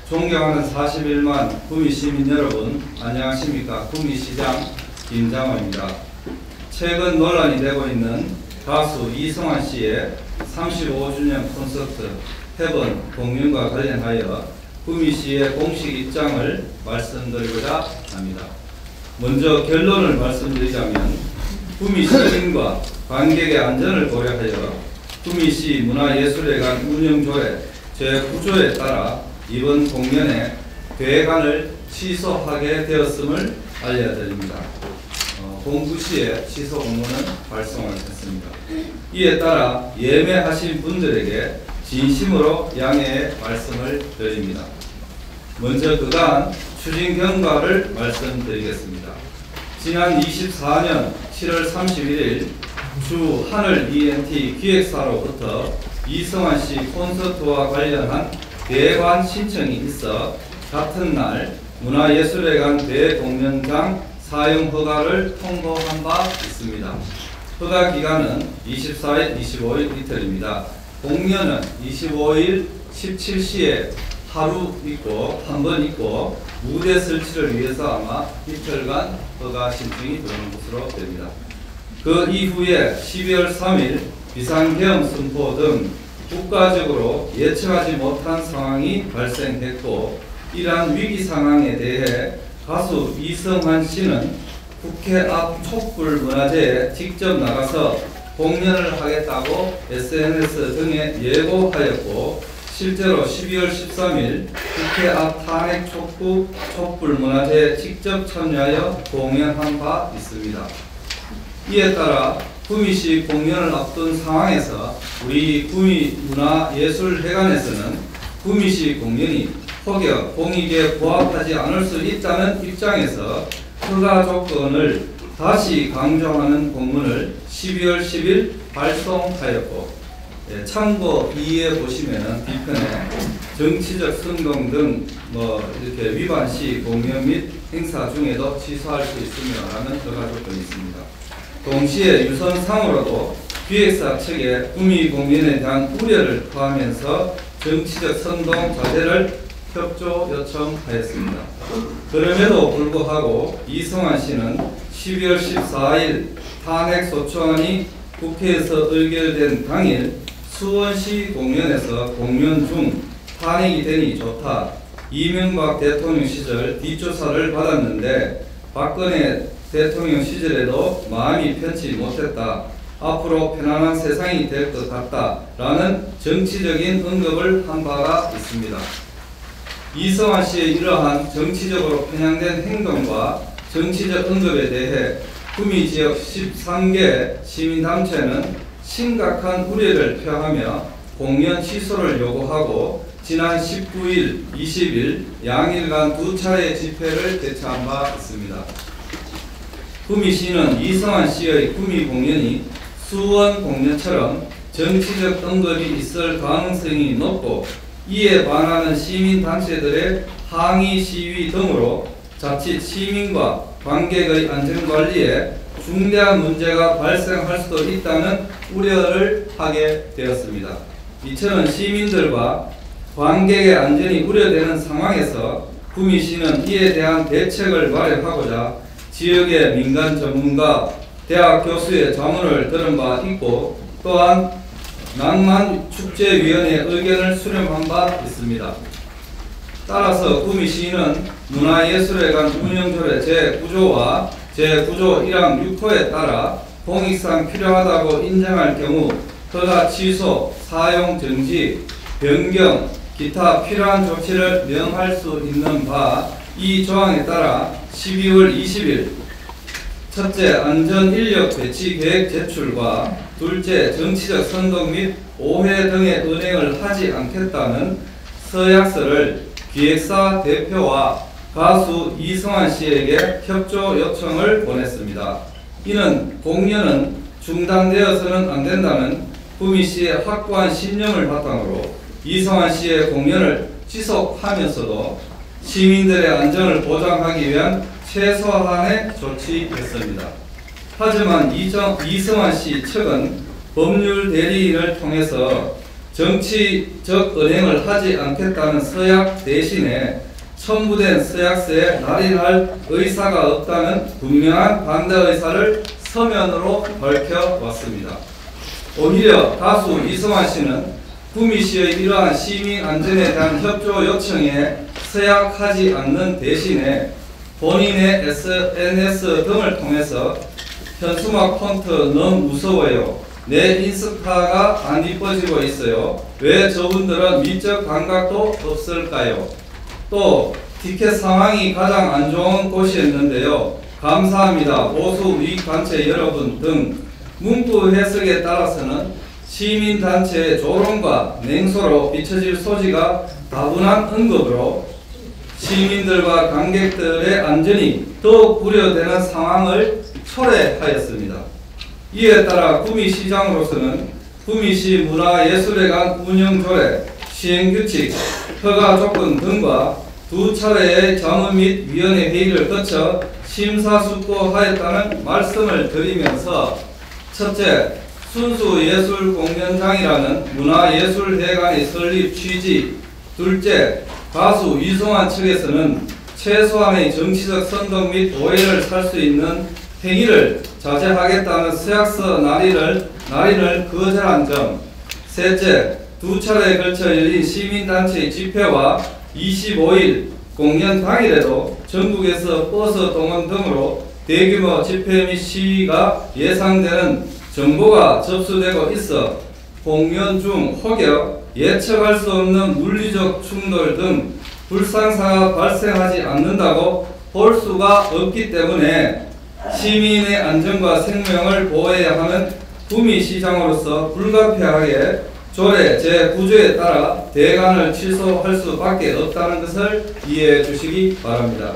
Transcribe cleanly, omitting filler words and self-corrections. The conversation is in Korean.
존경하는 41만 구미 시민 여러분, 안녕하십니까. 구미시장 김장호입니다. 최근 논란이 되고 있는 가수 이승환 씨의 35주년 콘서트 해본 공연과 관련하여 구미시의 공식 입장을 말씀드리고자 합니다. 먼저 결론을 말씀드리자면 구미 시민과 관객의 안전을 고려하여 구미시 문화예술회관 운영조례 제9조에 따라 이번 공연의 개관을 취소하게 되었음을 알려드립니다. 공구시에 취소 공문은 발송을 했습니다. 이에 따라 예매하신 분들에게 진심으로 양해의 말씀을 드립니다. 먼저 그간 추진 경과를 말씀드리겠습니다. 지난 24년 7월 31일 주 하늘 ENT 기획사로부터 이승환 씨 콘서트와 관련한 개관 신청이 있어 같은 날 문화예술회관 대공연장 사용 허가를 통보한 바 있습니다. 허가 기간은 24일, 25일 이틀입니다. 공연은 25일 17시에 하루 있고 한 번 있고 무대 설치를 위해서 아마 이틀간 허가 신청이 들어오는 것으로 됩니다. 그 이후에 12월 3일 비상계엄 선포 등 국가적으로 예측하지 못한 상황이 발생했고, 이러한 위기 상황에 대해 가수 이승환 씨는 국회 앞 촛불 문화제에 직접 나가서 공연을 하겠다고 SNS 등에 예고하였고, 실제로 12월 13일 국회 앞 탄핵 촛불 문화제에 직접 참여하여 공연한 바 있습니다. 이에 따라 구미시 공연을 앞둔 상황에서 우리 구미문화예술회관에서는 구미시 공연이 혹여 공익에 부합하지 않을 수 있다는 입장에서 허가 조건을 다시 강조하는 공문을 12월 10일 발송하였고, 참고 2에 보시면은 뒤편에 정치적 선동 등 이렇게 위반 시 공연 및 행사 중에도 취소할 수 있으며 라는 허가 조건이 있습니다. 동시에 유선상으로도 기획사 측에 구미 공연에 대한 우려를 포함해서 정치적 선동 자제를 협조 요청하였습니다. 그럼에도 불구하고 이승환 씨는 12월 14일 탄핵 소추안이 국회에서 의결된 당일 수원시 공연에서 공연 중 탄핵이 되니 좋다. 이명박 대통령 시절 뒷조사를 받았는데 박근혜 대통령 시절에도 마음이 편치 못했다. 앞으로 편안한 세상이 될 것 같다. 라는 정치적인 언급을 한 바가 있습니다. 이승환 씨의 이러한 정치적으로 편향된 행동과 정치적 언급에 대해 구미 지역 13개 시민단체는 심각한 우려를 표하며 공연 취소를 요구하고 지난 19일, 20일 양일간 2차례 집회를 개최한 바 있습니다. 구미시는 이승환 씨의 구미 공연이 수원 공연처럼 정치적 언급이 있을 가능성이 높고, 이에 반하는 시민단체들의 항의 시위 등으로 자칫 시민과 관객의 안전관리에 중대한 문제가 발생할 수도 있다는 우려를 하게 되었습니다. 이처럼 시민들과 관객의 안전이 우려되는 상황에서 구미시는 이에 대한 대책을 마련하고자 지역의 민간 전문가, 대학 교수의 자문을 들은 바 있고, 또한 낭만축제위원회 의견을 수렴한 바 있습니다. 따라서 구미시는 문화예술회관 운영조례 제9조와 제9조 1항 6호에 따라 공익상 필요하다고 인정할 경우 허가 취소, 사용 정지, 변경, 기타 필요한 조치를 명할 수 있는 바 이 조항에 따라 12월 20일 첫째, 안전인력 배치 계획 제출과 둘째, 정치적 선동 및 오해 등의 은행을 하지 않겠다는 서약서를 기획사 대표와 가수 이승환 씨에게 협조 요청을 보냈습니다. 이는 공연은 중단되어서는 안 된다는 구미시의 확고한 신념을 바탕으로 이승환 씨의 공연을 지속하면서도 시민들의 안전을 보장하기 위한 최소한의 조치였습니다. 하지만 이승환 씨 측은 법률 대리인을 통해서 정치적 은행을 하지 않겠다는 서약 대신에 첨부된 서약서에 날인할 의사가 없다는 분명한 반대 의사를 서면으로 밝혀왔습니다. 오히려 가수 이성환 씨는 구미 씨의 이러한 시민 안전에 대한 협조 요청에 서약하지 않는 대신에 본인의 SNS 등을 통해서 현수막 폰트 너무 무서워요. 내 인스타가 안 이뻐지고 있어요. 왜 저분들은 미적 감각도 없을까요? 또 티켓 상황이 가장 안 좋은 곳이었는데요. 감사합니다. 보수 우익단체 여러분 등 문구 해석에 따라서는 시민단체의 조롱과 냉소로 비춰질 소지가 다분한 언급으로 시민들과 관객들의 안전이 더욱 우려되는 상황을 초래하였습니다. 이에 따라 구미시장으로서는 구미시 문화예술회관 운영조례, 시행규칙, 허가 조건 등과 두 차례의 자문 및 위원회 회의를 거쳐 심사숙고하였다는 말씀을 드리면서 첫째, 순수예술공연장이라는 문화예술회관의 설립 취지, 둘째, 가수 이성환 측에서는 최소한의 정치적 선동 및 오해를 살 수 있는 행위를 자제하겠다는 서약서 날인을 거절한 점, 셋째, 두 차례에 걸쳐 열린 시민단체의 집회와 25일 공연 당일에도 전국에서 버스 동원 등으로 대규모 집회 및 시위가 예상되는 정보가 접수되고 있어 공연 중 혹여 예측할 수 없는 물리적 충돌 등 불상사가 발생하지 않는다고 볼 수가 없기 때문에 시민의 안전과 생명을 보호해야 하는 구미시장으로서 불가피하게 조례 제9조에 따라 대관을 취소할 수밖에 없다는 것을 이해해 주시기 바랍니다.